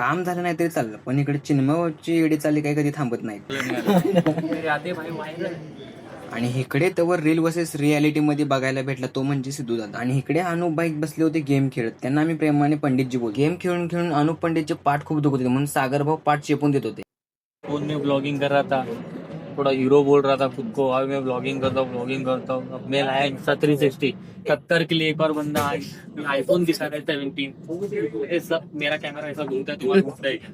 काम झालं नाही तरी चाललं, पण इकडे चिन्मयची एडी चालली काही कधी थांबत नाही. आणि इकडे तर रील वर्सेस रियालिटी मध्ये बघायला भेटला तो म्हणजे सिद्धू दादा. आणि इकडे अनुप बाईक बसले होते गेम खेळत. त्यांना आम्ही प्रेमाने पंडितजी बोल. गेम खेळून खेळून अनुप पंडितचे पाठ खूप दुखत होते म्हणून सागर भाऊ पाठ चेपून देत होते. फोन में ब्लॉगिंग कर रहा था, थोड़ा हीरो बोल रहा था खुद को, अब मैं ब्लॉगिंग करता हूँ. अब मैं लाया इंस्टा 360 टक्कर के लिए एक और बंदा आईफोन दिखा रहा है 17. सब मेरा कैमरा ऐसा घूमता है, तुम्हारा घूमता है क्या?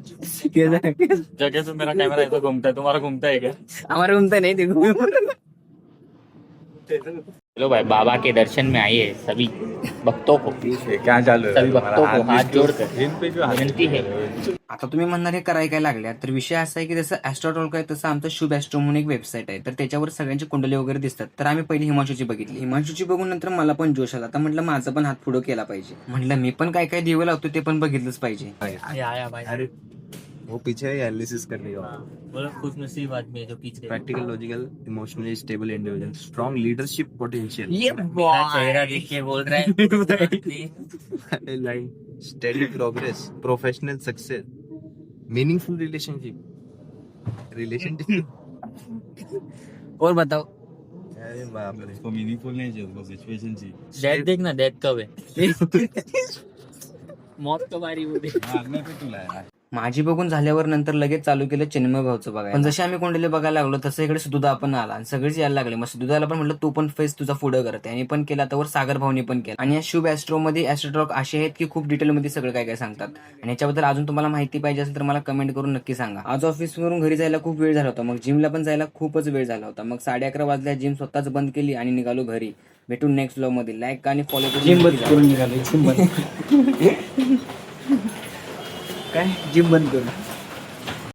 जगह से मेरा कैमरा ऐसा घूमता है, तुम्हारा घूमता है क्या? हमारे घूमता नहीं देखो. चलो भाई, बाबा के दर्शन में आइए सभी भक्तों को, क्या चालू सभी भक्तों को हाथ जोड़कर विनती है. आता तुम्ही म्हणणार हे करायला काय लागल्या, तर विषय असा आहे की जसं ॲस्ट्रोटॉल्क आहे तसं आमचं शुभ ॲस्ट्रो म्हणून एक वेबसाईट आहे. तर त्याच्यावर सगळ्यांची कुंडली वगैरे दिसतात. तर आम्ही पहिली हिमांशूची बघितली. हिमांशूची बघून नंतर मला पण जोश आला. आता म्हटलं माझं पण हात पुढं केला पाहिजे. म्हटलं मी पण काय काय दिवं लावतो ते पण बघितलंच पाहिजे. आया भाई. अरे वो पीछे एनालिसिस करने का. बोलो खुश नसीब आदमी है जो पीछे. Practical, logical, emotionally stable individual, strong leadership potential. ये चेहरा देख के बोल रहा है. Line study progress, professional success, meaningful relationship. और बताओ. अरे बाप रे, उसको मीनिंगफुल नहीं चाहिए, उसको सिचुएशन चाहिए. डेथ देखना, डेथ कब है? मौत कब आ रही वो देख. मैं पे तुला है. माझी बघून झाल्यावर नंतर लगेच चालू केलं चिन्मय भाऊचं बघायला. पण जसे आम्ही कुंडली बघायला लागलो तसं इकडे सिद्धूदा पण आला आणि सगळेच यायला लागले. मग सिद्धूदाला पण म्हटलं तू पण फेस तुझा पुढं कर. त्याने पण केला, त्यावर सागर भाऊनी पण केला. आणि या शुभ ॲस्ट्रो मध्ये ॲस्ट्रोटॉक असे आहेत की खूप डिटेलमध्ये सगळं काय काय सांगतात. आणि याच्याबद्दल अजून तुम्हाला माहिती पाहिजे असेल तर मला कमेंट करून नक्की सांगा. आज ऑफिसवरून घरी जायला खूप वेळ झाला होता. मग जिमला पण जायला खूपच वेळ झाला होता. मग 11:30 वाजल्या जिम स्वतःच बंद केली आणि निघालो घरी. भेटून नेक्स्ट व्लॉग मध्ये. लाईक आणि फॉलो करून काय जिम बंद करू.